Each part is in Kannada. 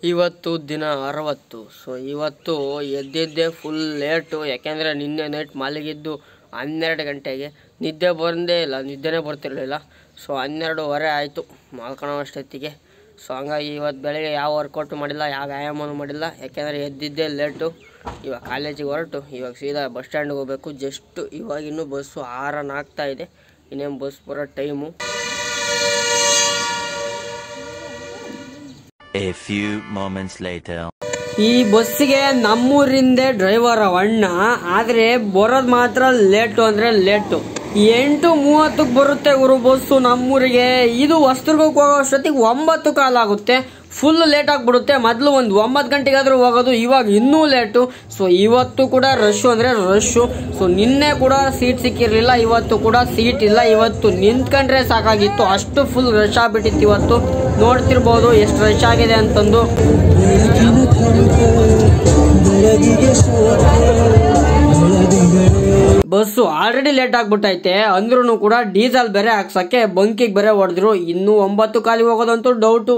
ಇವತ್ತು ದಿನ 60. ಸೊ ಇವತ್ತು ಎದ್ದಿದ್ದೆ ಫುಲ್ ಲೇಟು, ಯಾಕೆಂದರೆ ನಿನ್ನೆ ನೈಟ್ ಮಲಗಿದ್ದು 12 ಗಂಟೆಗೆ. ನಿದ್ದೆ ಬಂದೇ ಇಲ್ಲ, ನಿದ್ದೆನೇ ಬರ್ತಿರಲಿಲ್ಲ. ಸೊ 12:15 ಆಯಿತು ಮಲ್ಕೊಳ್ಳೋ ಅಷ್ಟೊತ್ತಿಗೆ. ಸೊ ಹಂಗಾಗಿ ಇವತ್ತು ಬೆಳಗ್ಗೆ ಯಾವ ವರ್ಕೌಟು ಮಾಡಿಲ್ಲ, ಯಾವ ವ್ಯಾಯಾಮನೂ ಮಾಡಿಲ್ಲ, ಯಾಕೆಂದರೆ ಎದ್ದಿದ್ದೇ ಲೇಟು. ಇವಾಗ ಕಾಲೇಜಿಗೆ ಹೊರಟು ಇವಾಗ ಸೀದಾ ಬಸ್ ಸ್ಟ್ಯಾಂಡ್ಗೆ ಹೋಗಬೇಕು. ಜಸ್ಟು ಇವಾಗ ಇನ್ನೂ ಬಸ್ಸು 6 ಆಗ್ತಾ ಇದೆ, ಇನ್ನೇನು ಬಸ್ ಬರೋ time. A few moments later. ಈ ಬಸ್ಸಿಗೆ ನಮ್ಮೂರಿಂದೇ ಡ್ರೈವರ್ ಅಣ್ಣ, ಆದರೆ ಬರೋದು ಮಾತ್ರ ಲೇಟು ಅಂದರೆ ಲೇಟು. 8:30 ಬರುತ್ತೆ ಇವರು ಬಸ್ಸು ನಮ್ಮೂರಿಗೆ. ಇದು ಹೊಸದುರ್ಗಕ್ಕೆ ಹೋಗೋ ಅಷ್ಟೊತ್ತಿಗೆ 9 ಕಾಲ ಆಗುತ್ತೆ. ಫುಲ್ ಲೇಟ್ ಆಗಿಬಿಡುತ್ತೆ. ಮೊದಲು ಒಂದು 9 ಗಂಟೆಗಾದರೂ ಹೋಗೋದು, ಇವಾಗ ಇನ್ನೂ ಲೇಟು. ಸೊ ಇವತ್ತು ಕೂಡ ರಶ್ಶು ಅಂದರೆ ರಶ್ಶು. ಸೊ ನಿನ್ನೆ ಕೂಡ ಸೀಟ್ ಸಿಕ್ಕಿರಲಿಲ್ಲ, ಇವತ್ತು ಕೂಡ ಸೀಟ್ ಇಲ್ಲ. ಇವತ್ತು ನಿಂತ್ಕೊಂಡ್ರೆ ಸಾಕಾಗಿತ್ತು, ಅಷ್ಟು ಫುಲ್ ರಶ್ ಆಗಿಬಿಟ್ಟಿತ್ತು. ಇವತ್ತು ನೋಡ್ತಿರ್ಬೋದು ಎಷ್ಟು ರಶ್ ಆಗಿದೆ ಅಂತಂದು. ಬಸ್ಸು ಆಲ್ರೆಡಿ ಲೇಟ್ ಆಗ್ಬಿಟ್ಟೈತೆ, ಅಂದ್ರೂ ಕೂಡ ಡೀಸೆಲ್ ಬೇರೆ ಹಾಕ್ಸಕ್ಕೆ ಬಂಕಿಗೆ ಬೇರೆ ಹೊಡೆದ್ರು. ಇನ್ನು 9 ಕಾಲಿಗೆ ಹೋಗೋದಂತೂ ಡೌಟು.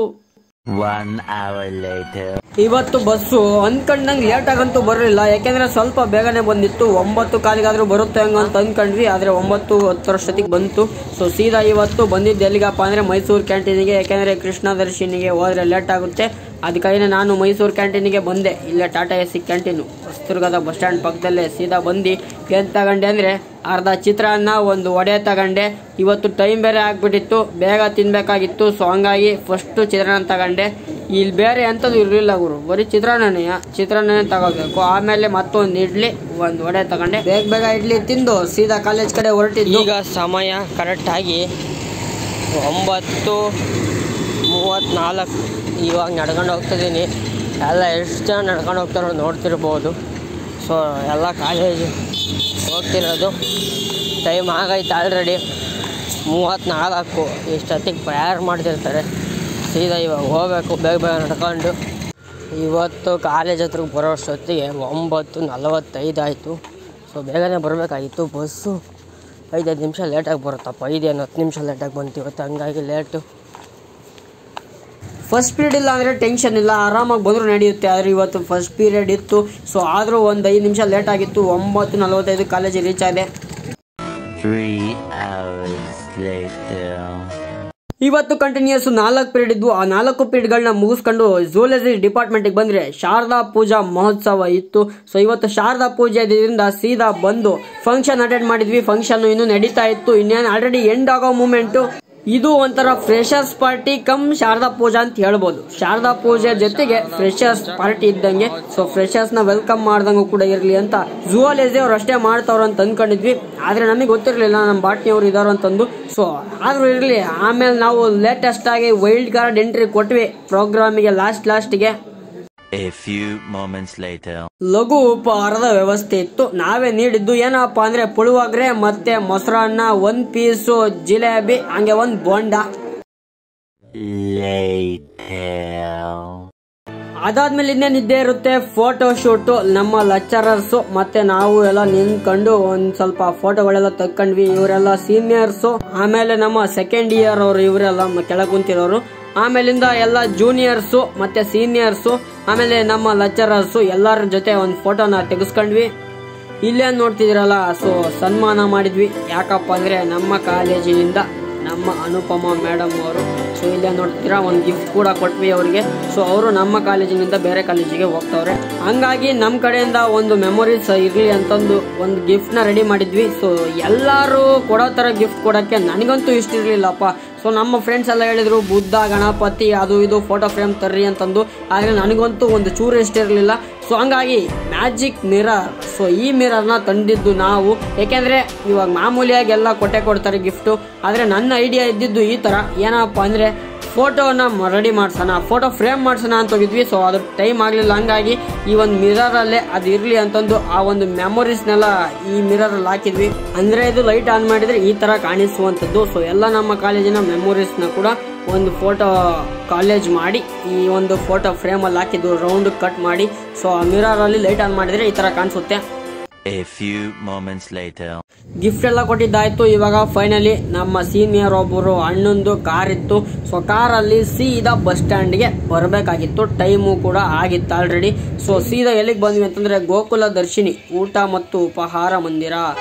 1 hour later. ಇವತ್ತು ಬಸ್ಸು ಅಂದ್ಕೊಂಡಂಗೆ ಲೇಟ್ ಆಗಂತೂ ಬರಲಿಲ್ಲ, ಯಾಕೆಂದ್ರೆ ಸ್ವಲ್ಪ ಬೇಗನೆ ಬಂದಿತ್ತು. 9 ಕಾಲಿಗಾದ್ರೂ ಬರುತ್ತೆ ಹಂಗಂತ ಅಂದ್ಕೊಂಡ್ವಿ, ಆದರೆ 9:10 ಅಷ್ಟೊತ್ತಿಗೆ ಬಂತು. ಸೊ ಸೀದಾ ಇವತ್ತು ಬಂದಿದ್ದು ಎಲ್ಲಿಗಪ್ಪ ಅಂದರೆ ಮೈಸೂರು ಕ್ಯಾಂಟೀನಿಗೆ, ಯಾಕೆಂದರೆ ಕೃಷ್ಣದರ್ಶಿನಿಗೆ ಹೋದರೆ ಲೇಟ್ ಆಗುತ್ತೆ. ಅದಕ್ಕಾಗಿ ನಾನು ಮೈಸೂರು ಕ್ಯಾಂಟೀನಿಗೆ ಬಂದೆ. ಇಲ್ಲೇ ಟಾಟಾ ಎಸಿ ಕ್ಯಾಂಟೀನು ಹೊಸದುರ್ಗದ ಬಸ್ ಸ್ಟ್ಯಾಂಡ್ ಪಕ್ಕದಲ್ಲೇ. ಸೀದಾ ಬಂದು ಏನು ತಗೊಂಡೆ ಅಂದರೆ ಅರ್ಧ ಚಿತ್ರಾನ್ನ, ಒಂದು ವಡೆ ತಗೊಂಡೆ. ಇವತ್ತು ಟೈಮ್ ಬೇರೆ ಆಗಿಬಿಟ್ಟಿತ್ತು, ಬೇಗ ತಿನ್ನಬೇಕಾಗಿತ್ತು. ಸೊ ಹಂಗಾಗಿ ಫಸ್ಟು ಚಿತ್ರಾನ್ನ ತಗೊಂಡೆ. ಇಲ್ಲಿ ಬೇರೆ ಎಂಥದ್ದು ಇರಲಿಲ್ಲ ಗುರು, ಬರೀ ಚಿತ್ರಾನ್ನನೇ ತಗೋಬೇಕು. ಆಮೇಲೆ ಮತ್ತೊಂದು ಇಡ್ಲಿ, ಒಂದು ವಡೆ ತಗೊಂಡೆ. ಬೇಗ ಇಡ್ಲಿ ತಿಂದು ಸೀದಾ ಕಾಲೇಜ್ ಕಡೆ ಹೊರಟಿದ್ದು. ಈಗ ಸಮಯ ಕರೆಕ್ಟಾಗಿ 9:34. ಇವಾಗ ನಡ್ಕೊಂಡು ಹೋಗ್ತಿದ್ದೀನಿ. ಎಲ್ಲ ಎಷ್ಟು ಜನ ನಡ್ಕೊಂಡು ಹೋಗ್ತಾರೋ ನೋಡ್ತಿರ್ಬೋದು. ಸೊ ಎಲ್ಲ ಕಾಲೇಜು ಹೋಗ್ತಿರೋದು. ಟೈಮ್ ಆಗೈತೆ ಆಲ್ರೆಡಿ 34. ಇಷ್ಟೊತ್ತಿಗೆ ಪ್ರೇಯರ್ ಮಾಡ್ತಿರ್ತಾರೆ. ಸೀದಾ ಇವಾಗ ಹೋಗಬೇಕು ಬೇಗ ನಡ್ಕೊಂಡು. ಇವತ್ತು ಕಾಲೇಜ್ ಹತ್ರಕ್ಕೆ ಬರೋ ಅಷ್ಟೊತ್ತಿಗೆ 9:45 ಆಯಿತು. ಸೊ ಬೇಗನೆ ಬರಬೇಕಾಗಿತ್ತು. ಬಸ್ಸು 5 ನಿಮಿಷ ಲೇಟಾಗಿ ಬರುತ್ತಪ್ಪ, 5-10 ನಿಮಿಷ ಲೇಟಾಗಿ ಬಂತು ಇವತ್ತು. ಹಂಗಾಗಿ ಲೇಟು. ಫಸ್ಟ್ ಪೀರಿಯಡ್ ಇಲ್ಲ ಅಂದರೆ ಟೆನ್ಷನ್ ಇಲ್ಲ, ಆರಾಮಾಗಿ ಬಂದರೂ ನಡೆಯುತ್ತೆ. ಆದರೆ ಇವತ್ತು ಫಸ್ಟ್ ಪೀರಿಯಡ್ ಇತ್ತು. ಸೊ ಆದರೂ ಒಂದು 5 ನಿಮಿಷ ಲೇಟ್ ಆಗಿತ್ತು. 9:45 ಕಾಲೇಜಿಗೆ ರೀಚ್ ಆಗಿದೆ. 3 hours later. ಇವತ್ತು ಕಂಟಿನ್ಯೂಸ್ 4 ಪೀರಿಯಡ್ ಇದ್ವು. ಆ 4 ಪೀರಿಯಡ್ಗಳನ್ನ ಮುಗಿಸ್ಕೊಂಡು ಝೂಲಜಿ ಡಿಪಾರ್ಟ್ಮೆಂಟ್ಗೆ ಬಂದರೆ ಶಾರದಾ ಪೂಜಾ ಮಹೋತ್ಸವ ಇತ್ತು. ಸೊ ಇವತ್ತು ಶಾರದಾ ಪೂಜೆ ಇದ್ರಿಂದ ಸೀದಾ ಬಂದು ಫಂಕ್ಷನ್ ಅಟೆಂಡ್ ಮಾಡಿದ್ವಿ. ಫಂಕ್ಷನ್ ಇನ್ನೂ ನಡೀತಾ ಇತ್ತು, ಇನ್ನೇನು ಆಲ್ರೆಡಿ ಎಂಡ್ ಆಗೋ ಮೂಮೆಂಟು. ಇದು ಒಂಥರ ಫ್ರೆಶರ್ಸ್ ಪಾರ್ಟಿ ಕಮ್ ಶಾರದಾ ಪೂಜಾ ಅಂತ ಹೇಳ್ಬೋದು. ಶಾರದಾ ಪೂಜೆ ಜೊತೆಗೆ ಫ್ರೆಶರ್ಸ್ ಪಾರ್ಟಿ ಇದ್ದಂಗೆ. ಸೊ ಫ್ರೆಶರ್ಸ್ ನ ವೆಲ್ಕಮ್ ಮಾಡ್ದಂಗೂ ಕೂಡ ಇರಲಿ ಅಂತ ಝೂಲಜಿ ಅವ್ರು ಅಷ್ಟೇ ಮಾಡ್ತಾವ್ರು ಅಂತ ಅಂದ್ಕೊಂಡಿದ್ವಿ. ಆದ್ರೆ ನಮಗೆ ಗೊತ್ತಿರಲಿಲ್ಲ ನಮ್ಮ ಬಾಟ್ನಿ ಅವ್ರು ಇದಾರು ಅಂತಂದು. ಸೊ ಆದ್ರೂ ಇರಲಿ. ಆಮೇಲೆ ನಾವು ಲೇಟೆಸ್ಟ್ ಆಗಿ ವೈಲ್ಡ್ ಕಾರ್ಡ್ ಎಂಟ್ರಿ ಕೊಟ್ವಿ ಪ್ರೋಗ್ರಾಮಿಗೆ ಲಾಸ್ಟ್ಗೆ. A few moments later. ಲಘು ಉಪಹಾರದ ವ್ಯವಸ್ಥೆ ಇತ್ತು. ನಾವೇ ನೀಡಿದ್ದು ಏನಪ್ಪಾ ಅಂದ್ರೆ ಪುಳಿಯೋಗರೆ ಮತ್ತೆ ಮೊಸರನ್ನ, 1 ಪೀಸು ಜಿಲೇಬಿ, ಹಂಗೆ 1 ಬೋಂಡ. ಅದಾದ್ಮೇಲೆ ಇನ್ನೇನಿದ್ದೇ ಇರುತ್ತೆ ಫೋಟೋ ಶೂಟು. ನಮ್ಮ ಲೆಕ್ಚರರ್ಸು ಮತ್ತೆ ನಾವು ಎಲ್ಲ ನಿಂತ್ಕೊಂಡು ಒಂದ್ ಸ್ವಲ್ಪ ಫೋಟೋಗಳೆಲ್ಲ ತಕ್ಕೊಂಡ್ವಿ. ಇವರೆಲ್ಲ ಸೀನಿಯರ್ಸು, ಆಮೇಲೆ ನಮ್ಮ ಸೆಕೆಂಡ್ ಇಯರ್ ಅವರು ಇವರೆಲ್ಲ ಕೆಳಗೆ ಕುಂತಿರೋರು, ಆಮೇಲಿಂದ ಎಲ್ಲ ಜೂನಿಯರ್ಸು ಮತ್ತೆ ಸೀನಿಯರ್ಸು, ಆಮೇಲೆ ನಮ್ಮ ಲೆಕ್ಚರರ್ಸು ಎಲ್ಲರ ಜೊತೆ ಒಂದು ಫೋಟೋನ ತೆಗೆಸ್ಕೊಂಡ್ವಿ. ಇಲ್ಲೇ ನೋಡ್ತಿದ್ದೀರಲ್ಲ, ಸೊ ಸನ್ಮಾನ ಮಾಡಿದ್ವಿ. ಯಾಕಪ್ಪ ಅಂದ್ರೆ ನಮ್ಮ ಕಾಲೇಜಿನಿಂದ ನಮ್ಮ ಅನುಪಮ ಮೇಡಮ್ ಅವರು. ಸೊ ಇಲ್ಲೇ ನೋಡ್ತೀರಾ ಒಂದು ಗಿಫ್ಟ್ ಕೂಡ ಕೊಟ್ವಿ ಅವ್ರಿಗೆ. ಸೊ ಅವರು ನಮ್ಮ ಕಾಲೇಜಿನಿಂದ ಬೇರೆ ಕಾಲೇಜಿಗೆ ಹೋಗ್ತವ್ರೆ. ಹಂಗಾಗಿ ನಮ್ಮ ಕಡೆಯಿಂದ ಒಂದು ಮೆಮೊರೀಸ್ ಇರಲಿ ಅಂತಂದು ಒಂದು ಗಿಫ್ಟ್ನ ರೆಡಿ ಮಾಡಿದ್ವಿ. ಸೊ ಎಲ್ಲರೂ ಕೊಡೋ ಥರ ಗಿಫ್ಟ್ ಕೊಡೋಕ್ಕೆ ನನಗಂತೂ ಇಷ್ಟ ಇರಲಿಲ್ಲಪ್ಪ. ಸೊ ನಮ್ಮ ಫ್ರೆಂಡ್ಸ್ ಎಲ್ಲ ಹೇಳಿದ್ರು ಬುದ್ಧ, ಗಣಪತಿ, ಅದು ಇದು ಫೋಟೋ ಫ್ರೇಮ್ ತರ್ರಿ ಅಂತಂದು. ಆದರೆ ನನಗಂತೂ ಒಂದು ಚೂರು ಇಷ್ಟ ಇರಲಿಲ್ಲ. ಸೊ ಹಂಗಾಗಿ ಮ್ಯಾಜಿಕ್ ಮಿರರ್, ಸೊ ಈ ಮಿರರ್ನ ತಂದಿದ್ದು ನಾವು. ಯಾಕೆಂದರೆ ಇವಾಗ ಮಾಮೂಲಿಯಾಗಿ ಎಲ್ಲ ಕೊಡ್ತಾರೆ ಗಿಫ್ಟು. ಆದರೆ ನನ್ನ ಐಡಿಯಾ ಇದ್ದಿದ್ದು ಈ ಥರ, ಏನಪ್ಪ ಅಂದರೆ ಫೋಟೋನ ರೆಡಿ ಮಾಡ್ಸೋಣ, ಫೋಟೋ ಫ್ರೇಮ್ ಮಾಡ್ಸೋಣ ಅಂತ ಹೋಗಿದ್ವಿ. ಸೊ ಅದ್ರ ಟೈಮ್ ಆಗಲಿಲ್ಲ. ಹಂಗಾಗಿ ಈ ಒಂದು ಮಿರರಲ್ಲೇ ಅದು ಇರಲಿ ಅಂತಂದು ಆ ಒಂದು ಮೆಮೊರೀಸ್ನೆಲ್ಲ ಈ ಮಿರರಲ್ಲಿ ಹಾಕಿದ್ವಿ. ಅಂದರೆ ಇದು ಲೈಟ್ ಆನ್ ಮಾಡಿದರೆ ಈ ಥರ ಕಾಣಿಸುವಂಥದ್ದು. ಸೊ ಎಲ್ಲ ನಮ್ಮ ಕಾಲೇಜಿನ ಮೆಮೊರೀಸ್ನ ಕೂಡ ಒಂದು ಫೋಟೋ ಕಾಲೇಜ್ ಮಾಡಿ ಈ ಒಂದು ಫೋಟೋ ಫ್ರೇಮಲ್ಲಿ ಹಾಕಿದ್ದು, ರೌಂಡ್ ಕಟ್ ಮಾಡಿ. ಸೊ ಆ ಮಿರರಲ್ಲಿ ಲೈಟ್ ಆನ್ ಮಾಡಿದರೆ ಈ ಥರ ಕಾಣಿಸುತ್ತೆ. A few moments later. Gift ಎಲ್ಲ ಕೊಟ್ಟಿದ್ದಾಯ್ತು. ಇವಾಗ ಫೈನಲಿ ನಮ್ಮ ಸೀನಿಯರ್ ಒಬ್ಬರು ಅಣ್ಣಂದು ಕಾರ್ ಇತ್ತು. ಸೊ ಕಾರಲ್ಲಿ ಸೀದಾ ಬಸ್ ಸ್ಟ್ಯಾಂಡ್ಗೆ ಬರಬೇಕಾಗಿತ್ತು. ಟೈಮು ಕೂಡ ಆಗಿತ್ತು ಆಲ್ರೆಡಿ. ಸೊ ಸೀದಾ ಎಲ್ಲಿಗೆ ಬಂದ್ವಿ ಅಂತಂದ್ರೆ ಗೋಕುಲ ದರ್ಶಿನಿ ಊಟ ಮತ್ತು ಉಪಹಾರ ಮಂದಿರ.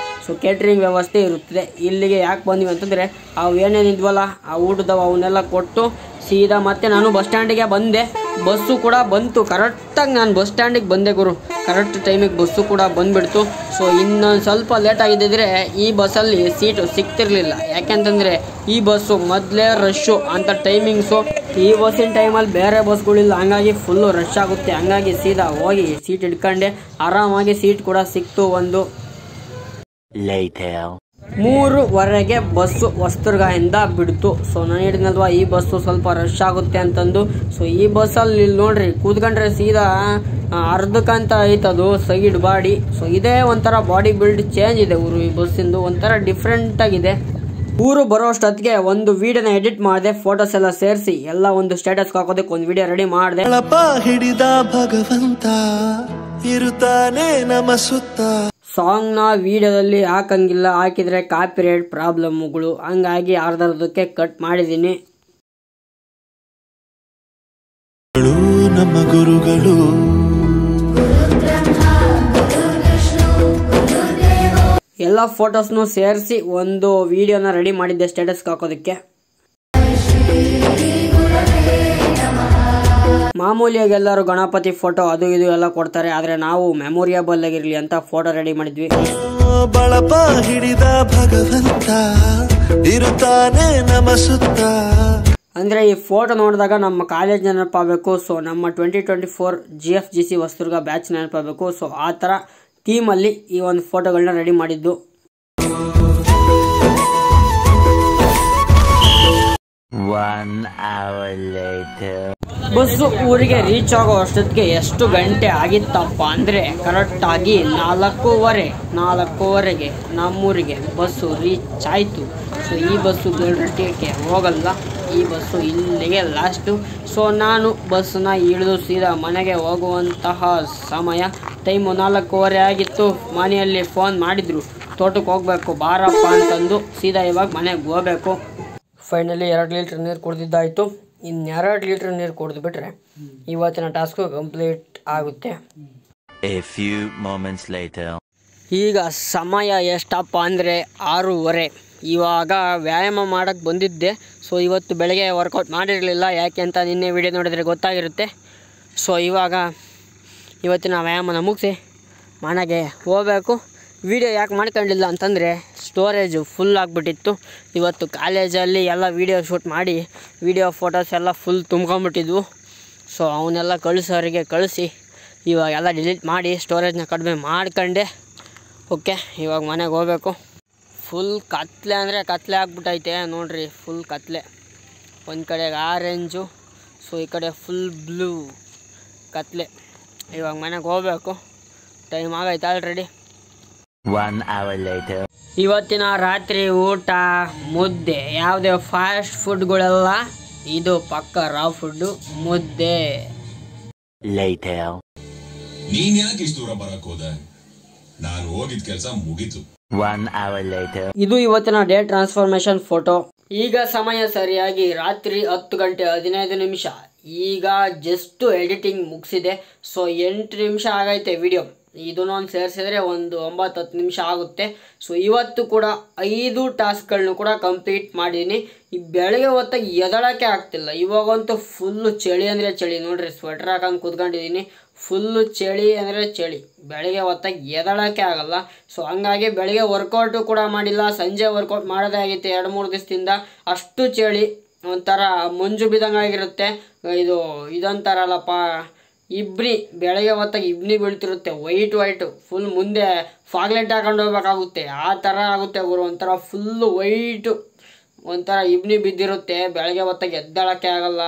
ಸೊ ಕೇಟರಿಂಗ್ ವ್ಯವಸ್ಥೆ ಇರುತ್ತದೆ. ಇಲ್ಲಿಗೆ ಯಾಕೆ ಬಂದ್ವಿ ಅಂತಂದ್ರೆ ಅವು ಏನೇನಿದ್ವಲ್ಲ ಆ ಊಟದವ ಅವನ್ನೆಲ್ಲ ಕೊಟ್ಟು ಸೀದಾ ಮತ್ತೆ ನಾನು ಬಸ್ ಸ್ಟ್ಯಾಂಡಿಗೆ ಬಂದೆ. ಬಸ್ಸು ಕೂಡ ಬಂತು ಕರೆಕ್ಟಾಗಿ. ನಾನು ಬಸ್ ಸ್ಟ್ಯಾಂಡಿಗೆ ಬಂದೆ ಗುರು, ಕರೆಕ್ಟ್ ಟೈಮಿಗೆ ಬಸ್ಸು ಕೂಡ ಬಂದ್ಬಿಡ್ತು. ಸೊ ಇನ್ನೊಂದು ಸ್ವಲ್ಪ ಲೇಟ್ ಆಗಿದ್ದಿದ್ರೆ ಈ ಬಸ್ಸಲ್ಲಿ ಸೀಟು ಸಿಗ್ತಿರ್ಲಿಲ್ಲ. ಯಾಕೆಂತಂದರೆ ಈ ಬಸ್ಸು ಮೊದಲೇ ರಶ್ಶು ಅಂತ ಟೈಮಿಂಗ್ಸು. ಈ ಬಸ್ಸಿನ ಟೈಮಲ್ಲಿ ಬೇರೆ ಬಸ್ಗಳಿಲ್ಲ, ಹಂಗಾಗಿ ಫುಲ್ಲು ರಶ್ ಆಗುತ್ತೆ. ಹಂಗಾಗಿ ಸೀದಾ ಹೋಗಿ ಸೀಟ್ ಹಿಡ್ಕೊಂಡೆ. ಆರಾಮಾಗಿ ಸೀಟ್ ಕೂಡ ಸಿಕ್ತು. ಒಂದು 3:15 ಬಸ್ಸು ಹೊಸದುರ್ಗದಿಂದ ಬಿಡ್ತು. ಸೊ ನಾನು ಹೇಳಿದ್ನಲ್ವಾ ಈ ಬಸ್ಸು ಸ್ವಲ್ಪ ರಶ್ ಆಗುತ್ತೆ ಅಂತಂದು. ಸೊ ಈ ಬಸ್ಸಲ್ಲಿ ಇಲ್ಲಿ ನೋಡ್ರಿ ಕೂತ್ಕೊಂಡ್ರೆ ಸೀದಾ ಅರ್ಧಕ್ಕಂತ ಐತದು ಸೈಡ್ ಬಾಡಿ. ಸೊ ಇದೇ ಒಂಥರ ಬಾಡಿ ಬಿಲ್ಡ್ ಚೇಂಜ್ ಇದೆ ಊರು ಈ ಬಸ್ಸಿಂದು, ಒಂಥರ ಡಿಫ್ರೆಂಟ್ ಆಗಿದೆ. ಊರು ಬರೋ ಅಷ್ಟೊತ್ತಿಗೆ ಒಂದು ವಿಡಿಯೋನ ಎಡಿಟ್ ಮಾಡಿದೆ, ಫೋಟೋಸ್ ಎಲ್ಲ ಸೇರಿಸಿ ಎಲ್ಲ ಒಂದು ಸ್ಟೇಟಸ್ ಹಾಕೋದಕ್ಕೆ ಒಂದು ವಿಡಿಯೋ ರೆಡಿ ಮಾಡಿದೆ. ಹಿಡಿದ ಭಗವಂತ ಇರುತ್ತಾನೆ ನಮ್ಮ ಸುತ್ತ. ಸಾಂಗ್ ನ ವಿಡಿಯೋದಲ್ಲಿ ಹಾಕಂಗಿಲ್ಲ, ಹಾಕಿದ್ರೆ ಕಾಪಿರೈಟ್ ಪ್ರಾಬ್ಲಮ್ಗಳು, ಹಂಗಾಗಿ ಅರ್ಧಕ್ಕೆ ಕಟ್ ಮಾಡಿದೀನಿ. ನಮ್ಮ ಗುರುಗಳು ಎಲ್ಲ ಫೋಟೋಸ್ನು ಸೇರಿಸಿ ಒಂದು ವಿಡಿಯೋನ ರೆಡಿ ಮಾಡಿದ್ದೆ ಸ್ಟೇಟಸ್ ಹಾಕೋದಕ್ಕೆ. ಮಾಮೂಲಿಯಾಗಿ ಎಲ್ಲರೂ ಗಣಪತಿ ಫೋಟೋ ಅದು ಇದು ಎಲ್ಲ ಕೊಡ್ತಾರೆ, ಆದ್ರೆ ನಾವು ಮೆಮೊರಿಯಬಲ್ ಆಗಿರ್ಲಿ ಅಂತ ಫೋಟೋ ರೆಡಿ ಮಾಡಿದ್ವಿ. ಬಳಪ ಹಿಡಿದ ಭಗವಂತ ಇರುತ್ತಾನೆ ನಮ್ಮ ಸುತ್ತ. ಅಂದ್ರೆ ಈ ಫೋಟೋ ನೋಡಿದಾಗ ನಮ್ಮ ಕಾಲೇಜ್ ನೆನಪಾಗಬೇಕು. ಸೊ ನಮ್ಮ 2024 GFGC ಹೊಸದುರ್ಗ ಬ್ಯಾಚ್ ನೆನಪಾಗಬೇಕು. ಸೊ ಆ ತರ ಥೀಮ್ ಅಲ್ಲಿ ಈ ಒಂದು ಫೋಟೋಗಳನ್ನ ರೆಡಿ ಮಾಡಿದ್ದು. ಬಸ್ಸು ಊರಿಗೆ ರೀಚ್ ಆಗೋ ಅಷ್ಟೊತ್ತಿಗೆ ಎಷ್ಟು ಗಂಟೆ ಆಗಿತ್ತಪ್ಪ ಅಂದ್ರೆ ಕರೆಕ್ಟ್ ಆಗಿ 4:15ಗೆ ನಮ್ಮೂರಿಗೆ ಬಸ್ಸು ರೀಚ್ ಆಯ್ತು. ಸೊ ಈ ಬಸ್ಸು ಗಲ್ರಟ್ಟಿಗೆ ಹೋಗಲ್ಲ, ಈ ಬಸ್ಸು ಇಲ್ಲಿಗೆ ಲಾಸ್ಟು. ಸೊ ನಾನು ಬಸ್ಸನ್ನ ಇಳಿದು ಸೀದಾ ಮನೆಗೆ ಹೋಗುವಂತಹ ಸಮಯ. ಟೈಮು 4:15 ಆಗಿತ್ತು. ಮನೆಯಲ್ಲಿ ಫೋನ್ ಮಾಡಿದ್ರು, ತೋಟಕ್ಕೆ ಹೋಗ್ಬೇಕು ಬಾರಪ್ಪ ಅಂತಂದು. ಸೀದಾ ಇವಾಗ ಮನೆಗೆ ಹೋಗ್ಬೇಕು. ಫೈನಲಿ 2 ಲೀಟ್ರ್ ನೀರು ಕುಡ್ದಿದ್ದಾಯಿತು. ಇನ್ನು 2 ಲೀಟ್ರ್ ನೀರು ಕುಡಿದು ಬಿಟ್ರೆ ಇವತ್ತಿನ ಟಾಸ್ಕು ಕಂಪ್ಲೀಟ್ ಆಗುತ್ತೆ. ಈಗ ಸಮಯ ಎಷ್ಟಪ್ಪ ಅಂದರೆ 6:15. ಇವಾಗ ವ್ಯಾಯಾಮ ಮಾಡೋಕ್ಕೆ ಬಂದಿದ್ದೆ. ಸೊ ಇವತ್ತು ಬೆಳಗ್ಗೆ ವರ್ಕೌಟ್ ಮಾಡಿರಲಿಲ್ಲ, ಯಾಕೆ ಅಂತ ನಿನ್ನೆ ವಿಡಿಯೋ ನೋಡಿದರೆ ಗೊತ್ತಾಗಿರುತ್ತೆ. ಸೊ ಇವಾಗ ಇವತ್ತಿನ ವ್ಯಾಯಾಮನ ಮುಗಿಸಿ ಮನೆಗೆ ಹೋಗಬೇಕು. ವಿಡಿಯೋ ಯಾಕೆ ಮಾಡ್ಕೊಂಡಿಲ್ಲ ಅಂತಂದರೆ ಸ್ಟೋರೇಜು ಫುಲ್ ಆಗಿಬಿಟ್ಟಿತ್ತು. ಇವತ್ತು ಕಾಲೇಜಲ್ಲಿ ಎಲ್ಲ ವೀಡಿಯೋ ಶೂಟ್ ಮಾಡಿ ವೀಡಿಯೋ ಫೋಟೋಸ್ ಎಲ್ಲ ಫುಲ್ ತುಂಬ್ಕೊಂಬಿಟ್ಟಿದ್ವು. ಸೊ ಅವನ್ನೆಲ್ಲ ಕಳಿಸೋರಿಗೆ ಕಳಿಸಿ ಇವಾಗೆಲ್ಲ ಡಿಲೀಟ್ ಮಾಡಿ ಸ್ಟೋರೇಜ್ನ ಕಡಿಮೆ ಮಾಡ್ಕೊಂಡೆ. ಓಕೆ, ಇವಾಗ ಮನೆಗೆ ಹೋಗಬೇಕು. ಫುಲ್ ಕತ್ಲೆ ಅಂದರೆ ಕತ್ಲೆ ಆಗ್ಬಿಟ್ಟೈತೆ ನೋಡ್ರಿ, ಫುಲ್ ಕತ್ಲೆ. ಒಂದು ಕಡೆಗೆ ಆರೆಂಜು, ಸೊ ಈ ಕಡೆ ಫುಲ್ ಬ್ಲೂ ಕತ್ಲೆ. ಇವಾಗ ಮನೆಗೆ ಹೋಗಬೇಕು, ಟೈಮ್ ಆಗೈತೆ ಆಲ್ರೆಡಿ. 1 hour later. ಇವತ್ತಿನ ರಾತ್ರಿ ಊಟ ಮುದ್ದೆ, ಯಾವುದೇ ಫಾಸ್ಟ್ ಫುಡ್ಗಳೆಲ್ಲ, ಇದು ಪಕ್ಕ ರಾ ಫುಡ್ಡು, ಮುದ್ದೆ. Later. ನೀನ್ ಯಾಕೆ ಇಷ್ಟು ದೂರ ಬರಕ್ ಹೋದೆ? ನಾನು ಹೋಗಿದ್ ಕೆಲಸ ಮುಗೀತು. 1 hour later. ಇದು ಇವತ್ತಿನ ಡೇ ಟ್ರಾನ್ಸ್ಫಾರ್ಮೇಶನ್ ಫೋಟೋ. ಈಗ ಸಮಯ ಸರಿಯಾಗಿ ರಾತ್ರಿ 10:15. ಈಗ ಜಸ್ಟ್ ಎಡಿಟಿಂಗ್ ಮುಗಿಸಿದೆ. ಸೊ 8 ನಿಮಿಷ ಆಗೈತೆ ವಿಡಿಯೋ. ಇದನ್ನೊಂದು ಸೇರಿಸಿದ್ರೆ ಒಂದು 9-10 ನಿಮಿಷ ಆಗುತ್ತೆ. ಸೊ ಇವತ್ತು ಕೂಡ 5 ಟಾಸ್ಕ್ಗಳನ್ನು ಕೂಡ ಕಂಪ್ಲೀಟ್ ಮಾಡಿದ್ದೀನಿ. ಈ ಬೆಳಗ್ಗೆ ಹೊತ್ತಾಗಿ ಎದಳಕ್ಕೆ ಆಗ್ತಿಲ್ಲ. ಇವಾಗಂತೂ ಫುಲ್ಲು ಚಳಿ ಅಂದರೆ ಚಳಿ ನೋಡ್ರಿ, ಸ್ವೆಟ್ರ್ ಹಾಕೊಂಡು ಕೂತ್ಕೊಂಡಿದ್ದೀನಿ. ಫುಲ್ಲು ಚಳಿ ಅಂದರೆ ಚಳಿ, ಬೆಳಗ್ಗೆ ಹೊತ್ತಾಗಿ ಎದಳಕ್ಕೆ ಆಗಲ್ಲ. ಸೊ ಹಂಗಾಗಿ ಬೆಳಗ್ಗೆ ವರ್ಕೌಟು ಕೂಡ ಮಾಡಿಲ್ಲ, ಸಂಜೆ ವರ್ಕೌಟ್ ಮಾಡೋದೇ ಆಗಿತ್ತು 2-3 ದಿವಸದಿಂದ. ಅಷ್ಟು ಚಳಿ, ಒಂಥರ ಮಂಜು ಬಿದ್ದಂಗೆ ಆಗಿರುತ್ತೆ. ಇದೊಂಥರಲ್ಲಪ್ಪ ಇಬ್ನಿ, ಬೆಳಗ್ಗೆ ಹೊತ್ತಾಗಿ ಇಬ್ನಿ ಬೀಳ್ತಿರುತ್ತೆ, ವೈಟ್ ಫುಲ್. ಮುಂದೆ ಫಾಗ್ಲೆಟ್ ಹಾಕೊಂಡು ಹೋಗ್ಬೇಕಾಗುತ್ತೆ, ಆ ಥರ ಆಗುತ್ತೆ ಗುರು. ಒಂಥರ ಫುಲ್ಲು ವೈಟು, ಒಂಥರ ಇಬ್ನಿ ಬಿದ್ದಿರುತ್ತೆ. ಬೆಳಗ್ಗೆ ಹೊತ್ತಾಗಿ ಎದ್ದಳಕ್ಕೆ ಆಗಲ್ಲ.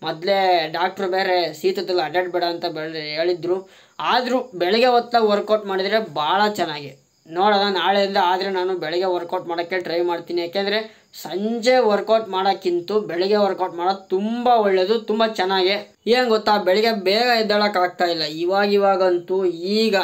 ಮೊದಲೇ ಡಾಕ್ಟ್ರು ಬೇರೆ ಶೀತದಲ್ಲಿ ಅಡ್ಡಾಡಬೇಡ ಅಂತ ಹೇಳಿದ್ರು. ಆದರೂ ಬೆಳಗ್ಗೆ ಹೊತ್ತಾಗಿ ವರ್ಕೌಟ್ ಮಾಡಿದರೆ ಭಾಳ ಚೆನ್ನಾಗಿ. ನೋಡೋಣ ನಾಳೆಯಿಂದ ಆದರೆ ನಾನು ಬೆಳಗ್ಗೆ ವರ್ಕೌಟ್ ಮಾಡೋಕ್ಕೆ ಟ್ರೈ ಮಾಡ್ತೀನಿ. ಯಾಕೆಂದರೆ ಸಂಜೆ ವರ್ಕೌಟ್ ಮಾಡೋಕ್ಕಿಂತ ಬೆಳಗ್ಗೆ ವರ್ಕೌಟ್ ಮಾಡೋದು ತುಂಬ ಒಳ್ಳೆಯದು, ತುಂಬ ಚೆನ್ನಾಗಿ. ಏನು ಗೊತ್ತಾ, ಬೆಳಗ್ಗೆ ಬೇಗ ಎದ್ದೇಳೋಕ್ಕಾಗ್ತಾ ಇಲ್ಲ ಇವಾಗಂತೂ. ಈಗ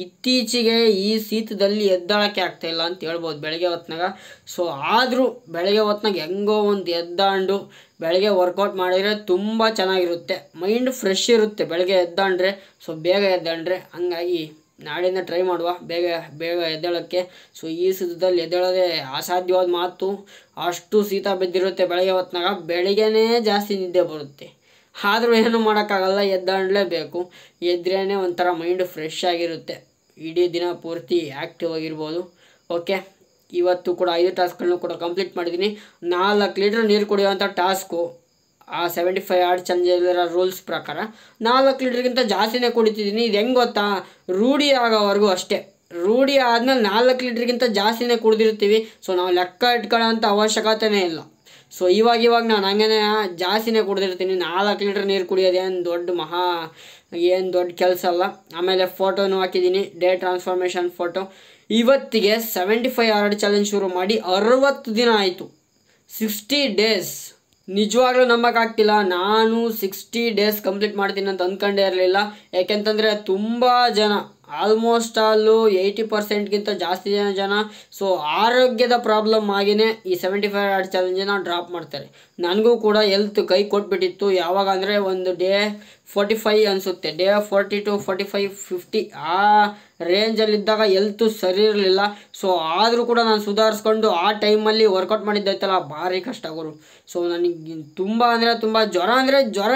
ಇತ್ತೀಚೆಗೆ ಈ ಶೀತದಲ್ಲಿ ಎದ್ದಾಳಕ್ಕೆ ಆಗ್ತಾಯಿಲ್ಲ ಅಂತ ಹೇಳ್ಬೋದು ಬೆಳಗ್ಗೆ ಹೊತ್ನಾಗ. ಸೊ ಆದರೂ ಬೆಳಗ್ಗೆ ಹೊತ್ನಾಗ ಹೆಂಗೋ ಒಂದು ಎದ್ದಾಂಡು ಬೆಳಗ್ಗೆ ವರ್ಕೌಟ್ ಮಾಡಿದರೆ ತುಂಬ ಚೆನ್ನಾಗಿರುತ್ತೆ, ಮೈಂಡ್ ಫ್ರೆಶ್ ಇರುತ್ತೆ ಬೆಳಗ್ಗೆ ಎದ್ದಾಂಡ್ರೆ. ಸೊ ಬೇಗ ಎದ್ದಾಂಡ್ರೆ ಹಂಗಾಗಿ ನಾಳೆಯಿಂದ ಟ್ರೈ ಮಾಡುವ ಬೇಗ ಎದ್ದೇಳೋಕ್ಕೆ. ಸೊ ಈ ಶೀತದಲ್ಲಿ ಎದ್ದೇಳೋದೇ ಅಸಾಧ್ಯವಾದ ಮಾತು, ಅಷ್ಟು ಶೀತ ಬಿದ್ದಿರುತ್ತೆ ಬೆಳಗ್ಗೆ ಹೊತ್ನಾಗ. ಬೆಳಗ್ಗೆನೇ ಜಾಸ್ತಿ ನಿದ್ದೆ ಬರುತ್ತೆ, ಆದರೂ ಏನೂ ಮಾಡೋಕ್ಕಾಗಲ್ಲ, ಎದ್ದಾಡಲೇಬೇಕು. ಎದ್ರೇ ಒಂಥರ ಮೈಂಡ್ ಫ್ರೆಶ್ ಆಗಿರುತ್ತೆ, ಇಡೀ ದಿನ ಪೂರ್ತಿ ಆ್ಯಕ್ಟಿವ್ ಆಗಿರ್ಬೋದು. ಓಕೆ, ಇವತ್ತು ಕೂಡ 5 ಟಾಸ್ಕ್ಗಳನ್ನು ಕೂಡ ಕಂಪ್ಲೀಟ್ ಮಾಡಿದ್ದೀನಿ. 4 ಲೀಟ್ರ್ ನೀರು ಕುಡಿಯುವಂಥ ಟಾಸ್ಕು ಆ 75 ಹಾರ್ಡ್ ಚಾಲೆಂಜಲ್ಲಿರೋ ರೂಲ್ಸ್ ಪ್ರಕಾರ 4 ಲೀಟ್ರ್ಗಿಂತ ಜಾಸ್ತಿನೇ ಕುಡಿತಿದ್ದೀನಿ. ಇದು ಹೆಂಗೆ ಗೊತ್ತಾ, ರೂಢಿ ಆಗೋವರೆಗೂ ಅಷ್ಟೇ. ರೂಢಿ ಆದಮೇಲೆ 4 ಲೀಟ್ರ್ಗಿಂತ ಜಾಸ್ತಿನೇ ಕುಡಿದಿರ್ತೀವಿ. ಸೊ ನಾವು ಲೆಕ್ಕ ಇಟ್ಕೊಳ್ಳೋಂಥ ಅವಶ್ಯಕತೆನೇ ಇಲ್ಲ. ಸೊ ಇವಾಗ ನಾನು ಹಂಗೇ ಜಾಸ್ತಿನೇ ಕುಡಿದಿರ್ತೀನಿ. 4 ಲೀಟ್ರ್ ನೀರು ಕುಡಿಯೋದು ಏನು ದೊಡ್ಡ ಕೆಲಸ ಅಲ್ಲ. ಆಮೇಲೆ ಫೋಟೋನು ಹಾಕಿದ್ದೀನಿ, ಡೇ ಟ್ರಾನ್ಸ್ಫಾರ್ಮೇಷನ್ ಫೋಟೋ. ಇವತ್ತಿಗೆ 75 ಹಾರ್ಡ್ ಚಾಲೆಂಜ್ ಶುರು ಮಾಡಿ 60 ದಿನ ಆಯಿತು, 60 ಡೇಸ್. ನಿಜವಾಗ್ಲೂ ನಂಬೋಕ್ಕಾಗ್ತಿಲ್ಲ, ನಾನು 60 ಡೇಸ್ ಕಂಪ್ಲೀಟ್ ಮಾಡ್ತೀನಿ ಅಂತ ಅಂದ್ಕೊಂಡೇ ಇರಲಿಲ್ಲ. ಯಾಕೆಂತಂದರೆ ತುಂಬ ಜನ, ಆಲ್ಮೋಸ್ಟ್ ಆಲು 80%ಗಿಂತ ಜಾಸ್ತಿ ಜನ ಸೊ ಆರೋಗ್ಯದ ಪ್ರಾಬ್ಲಮ್ ಆಗಿಯೇ ಈ 75 ಹಾರ್ಡ್ ಚಾಲೆಂಜನ್ನು ಡ್ರಾಪ್ ಮಾಡ್ತಾರೆ. ನನಗೂ ಕೂಡ ಹೆಲ್ತ್ ಕೈ ಕೊಟ್ಬಿಟ್ಟಿತ್ತು. ಯಾವಾಗ ಅಂದರೆ ಒಂದು ಡೇ 45 ಅನಿಸುತ್ತೆ, ಡೇ 40 to 45, 50 ಆ ರೇಂಜಲ್ಲಿದ್ದಾಗ ಹೆಲ್ತು ಸರಿ ಇರಲಿಲ್ಲ. ಸೊ ಆದರೂ ಕೂಡ ನಾನು ಸುಧಾರಿಸ್ಕೊಂಡು ಆ ಟೈಮಲ್ಲಿ ವರ್ಕೌಟ್ ಮಾಡಿದ್ದೈತಲ್ಲ ಭಾರಿ ಕಷ್ಟ ಗುರು. ಸೊ ನನಗೆ ತುಂಬ ಜ್ವರ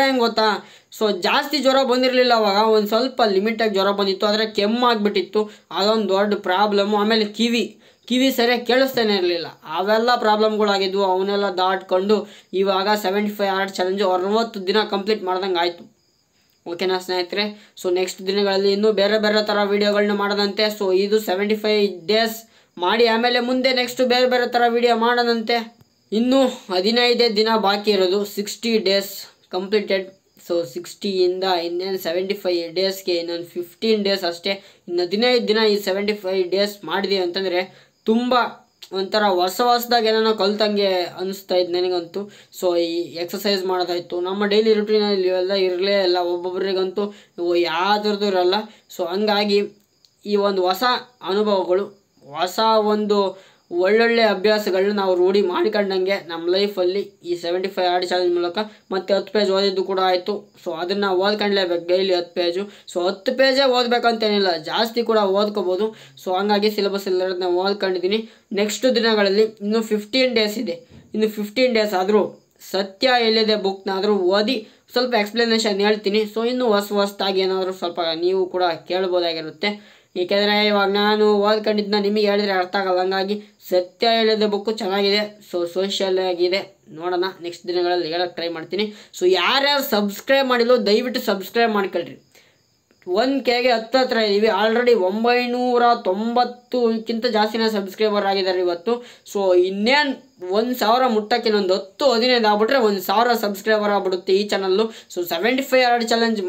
ಹೆಂಗೆ ಗೊತ್ತಾ, ಸೊ ಜಾಸ್ತಿ ಜ್ವರ ಬಂದಿರಲಿಲ್ಲ ಅವಾಗ, ಒಂದು ಸ್ವಲ್ಪ ಲಿಮಿಟಾಗಿ ಜ್ವರ ಬಂದಿತ್ತು, ಆದರೆ ಕೆಮ್ಮಾಗಿಬಿಟ್ಟಿತ್ತು, ಅದೊಂದು ದೊಡ್ಡ ಪ್ರಾಬ್ಲಮ್ಮು. ಆಮೇಲೆ ಕಿವಿ ಸರಿಯಾಗಿ ಕೇಳಿಸ್ತಾನೆ ಇರಲಿಲ್ಲ, ಅವೆಲ್ಲ ಪ್ರಾಬ್ಲಮ್ಗಳಾಗಿದ್ವು. ಅವನ್ನೆಲ್ಲ ದಾಟ್ಕೊಂಡು ಇವಾಗ 75 ಹಾರ್ಡ್ ಚಾಲೆಂಜು 60 ದಿನ ಕಂಪ್ಲೀಟ್ ಮಾಡ್ದಂಗೆ ಆಯಿತು. ಓಕೆನಾ ಸ್ನೇಹಿತರೆ, ಸೊ ನೆಕ್ಸ್ಟ್ ದಿನಗಳಲ್ಲಿ ಇನ್ನೂ ಬೇರೆ ಥರ ವೀಡಿಯೋಗಳನ್ನ ಮಾಡೋದಂತೆ. ಸೊ ಇದು 75 ಡೇಸ್ ಮಾಡಿ ಆಮೇಲೆ ಮುಂದೆ ನೆಕ್ಸ್ಟ್ ಬೇರೆ ಥರ ವೀಡಿಯೋ ಮಾಡೋದಂತೆ. ಇನ್ನೂ 15 ದಿನ ಬಾಕಿ ಇರೋದು, 60 ಡೇಸ್ ಕಂಪ್ಲೀಟೆಡ್. ಸೊ 60ಇಂದ ಇನ್ನೇನು 75 ಡೇಸ್ಗೆ ಇನ್ನೊಂದು 15 ಡೇಸ್ ಅಷ್ಟೇ. ಇನ್ನು 15 ದಿನ ಈ 75 ಡೇಸ್ ಮಾಡಿದೀವಿ ಅಂತಂದರೆ ತುಂಬ ಒಂಥರ ಹೊಸದಾಗಿ ಏನೋ ಕಲ್ತಂಗೆ ಅನಿಸ್ತಾ ಇದ್ದು ನನಗಂತೂ. ಸೊ ಈ ಎಕ್ಸಸೈಸ್ ಮಾಡೋದಾಯಿತು, ನಮ್ಮ ಡೈಲಿ ರುಟೀನಲ್ಲಿ ಇವೆಲ್ಲ ಇರಲೇ ಇಲ್ಲ, ಒಬ್ಬೊಬ್ಬರಿಗಂತೂ ಯಾವುದ್ರದ್ದು ಇರಲ್ಲ. ಸೊ ಹಂಗಾಗಿ ಈ ಒಂದು ಹೊಸ ಅನುಭವಗಳು, ಹೊಸ ಒಂದು ಒಳ್ಳೊಳ್ಳೆ ಅಭ್ಯಾಸಗಳನ್ನ ನಾವು ರೂಢಿ ಮಾಡ್ಕೊಂಡಂಗೆ ನಮ್ಮ ಲೈಫಲ್ಲಿ ಈ 75 ಹಾರ್ಡ್ ಚಾಲೆಂಜ್ ಮೂಲಕ. ಮತ್ತು 10 ಪೇಜ್ ಓದಿದ್ದು ಕೂಡ ಆಯಿತು. ಸೊ ಅದನ್ನು ಓದ್ಕೊಂಡ್ಲೇಬೇಕು ಡೈಲಿ 10 ಪೇಜು. ಸೊ 10 ಪೇಜೇ ಓದಬೇಕಂತೇನಿಲ್ಲ, ಜಾಸ್ತಿ ಕೂಡ ಓದ್ಕೋಬೋದು. ಸೊ ಹಂಗಾಗಿ ಸಿಲೆಬಸ್ ಎಲ್ಲರನ್ನ ಓದ್ಕೊಂಡಿದ್ದೀನಿ. ನೆಕ್ಸ್ಟ್ ದಿನಗಳಲ್ಲಿ ಇನ್ನೂ 15 ಡೇಸ್ ಇದೆ. ಇನ್ನು 15 ಡೇಸ್ ಆದರೂ ಸತ್ಯ ಎಲ್ಲಿದೆ ಬುಕ್ನಾದರೂ ಓದಿ ಸ್ವಲ್ಪ ಎಕ್ಸ್ಪ್ಲನೇಷನ್ ಹೇಳ್ತೀನಿ. ಸೊ ಇನ್ನೂ ಹೊಸದಾಗಿ ಏನಾದರೂ ಸ್ವಲ್ಪ ನೀವು ಕೂಡ ಕೇಳ್ಬೋದಾಗಿರುತ್ತೆ. ಏಕೆಂದರೆ ಇವಾಗ ನಾನು ಓದ್ಕೊಂಡಿದ್ದನ್ನ ನಿಮಗೆ ಹೇಳಿದ್ರೆ ಅರ್ಥ ಆಗಲ್ಲ, ಹಂಗಾಗಿ ಸತ್ಯ ಹೇಳಿದ ಬುಕ್ಕು ಚೆನ್ನಾಗಿದೆ. ಸೊ ಸೋಷಿಯಲ್ ಆಗಿದೆ, ನೋಡೋಣ ನೆಕ್ಸ್ಟ್ ದಿನಗಳಲ್ಲಿ ಹೇಳೋಕ್ಕೆ ಟ್ರೈ ಮಾಡ್ತೀನಿ. ಸೊ ಯಾರ್ಯಾರು ಸಬ್ಸ್ಕ್ರೈಬ್ ಮಾಡಿಲ್ಲ ದಯವಿಟ್ಟು ಸಬ್ಸ್ಕ್ರೈಬ್ ಮಾಡ್ಕೊಳ್ರಿ. 1Kಗೆ ಹತ್ರ ಇದ್ದೀವಿ, ಆಲ್ರೆಡಿ 990ಕ್ಕಿಂತ ಜಾಸ್ತಿನೇ ಸಬ್ಸ್ಕ್ರೈಬರ್ ಆಗಿದ್ದಾರೆ ಇವತ್ತು. ಸೊ ಇನ್ನೇನು 1000 ಮುಟ್ಟಕ್ಕೆ ಇನ್ನೊಂದು 10-15 ಆಗ್ಬಿಟ್ರೆ 1000 ಸಬ್ಸ್ಕ್ರೈಬರ್ ಆಗ್ಬಿಡುತ್ತೆ ಈ ಚಾನಲ್ಲು. ಸೊ 75 ಹಾರ್ಡ್ ಚಾಲೆಂಜ್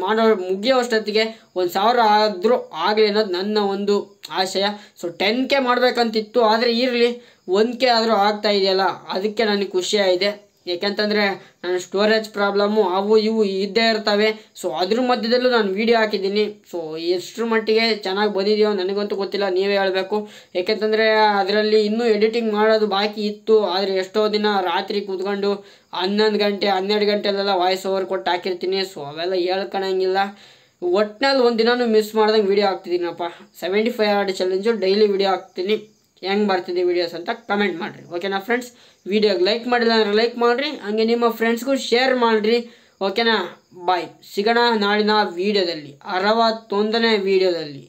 ಮುಗಿಯೋಷ್ಟೊತ್ತಿಗೆ 1000 ಆದರೂ ಆಗಲಿ ಅನ್ನೋದು ನನ್ನ ಒಂದು ಆಶಯ. ಸೊ 10K ಮಾಡಬೇಕಂತಿತ್ತು, ಆದರೆ ಇರಲಿ 1K ಆದರೂ ಆಗ್ತಾ ಇದೆಯಲ್ಲ, ಅದಕ್ಕೆ ನನಗೆ ಖುಷಿಯಾಗಿದೆ. ಏಕೆಂತಂದರೆ ನನ್ನ ಸ್ಟೋರೇಜ್ ಪ್ರಾಬ್ಲಮ್ಮು ಅವು ಇವು ಇದ್ದೇ ಇರ್ತವೆ. ಸೊ ಅದ್ರ ಮಧ್ಯದಲ್ಲೂ ನಾನು ವೀಡಿಯೋ ಹಾಕಿದ್ದೀನಿ. ಸೊ ಎಷ್ಟು ಮಟ್ಟಿಗೆ ಚೆನ್ನಾಗಿ ಬಂದಿದೆಯೋ ನನಗಂತೂ ಗೊತ್ತಿಲ್ಲ, ನೀವೇ ಹೇಳಬೇಕು. ಏಕೆಂತಂದರೆ ಅದರಲ್ಲಿ ಇನ್ನೂ ಎಡಿಟಿಂಗ್ ಮಾಡೋದು ಬಾಕಿ ಇತ್ತು, ಆದರೆ ಎಷ್ಟೋ ದಿನ ರಾತ್ರಿ ಕೂತ್ಕೊಂಡು 11 ಗಂಟೆ 12 ಗಂಟೆಲೆಲ್ಲ ವಾಯ್ಸ್ ಓವರ್ ಕೊಟ್ಟು ಹಾಕಿರ್ತೀನಿ. ಸೊ ಅವೆಲ್ಲ ಹೇಳ್ಕೊಳಂಗಿಲ್ಲ. ಒಟ್ಟಿನಲ್ಲಿ ಒಂದು ದಿನವೂ ಮಿಸ್ ಮಾಡ್ದಂಗೆ ವೀಡಿಯೋ ಹಾಕ್ತಿದ್ದೀನಪ್ಪ. 75 ಹಾರ್ಡ್ ಚಾಲೆಂಜು ಡೈಲಿ ವೀಡಿಯೋ ಹಾಕ್ತೀನಿ. ಹೆಂಗೆ ಬರ್ತಿದೆ ವೀಡಿಯೋಸ್ ಅಂತ ಕಮೆಂಟ್ ಮಾಡಿರಿ. ಓಕೆನಾ ಫ್ರೆಂಡ್ಸ್, ವೀಡಿಯೋಗೆ ಲೈಕ್ ಮಾಡಿಲ್ಲ ಅಂದರೆ ಲೈಕ್ ಮಾಡಿರಿ, ಹಾಗೆ ನಿಮ್ಮ ಫ್ರೆಂಡ್ಸ್ಗೂ ಶೇರ್ ಮಾಡಿರಿ. ಓಕೆನಾ, ಬಾಯ್. ಸಿಗೋಣ ನಾಳಿನ ವೀಡಿಯೋದಲ್ಲಿ, 61ನೇ ವೀಡಿಯೋದಲ್ಲಿ.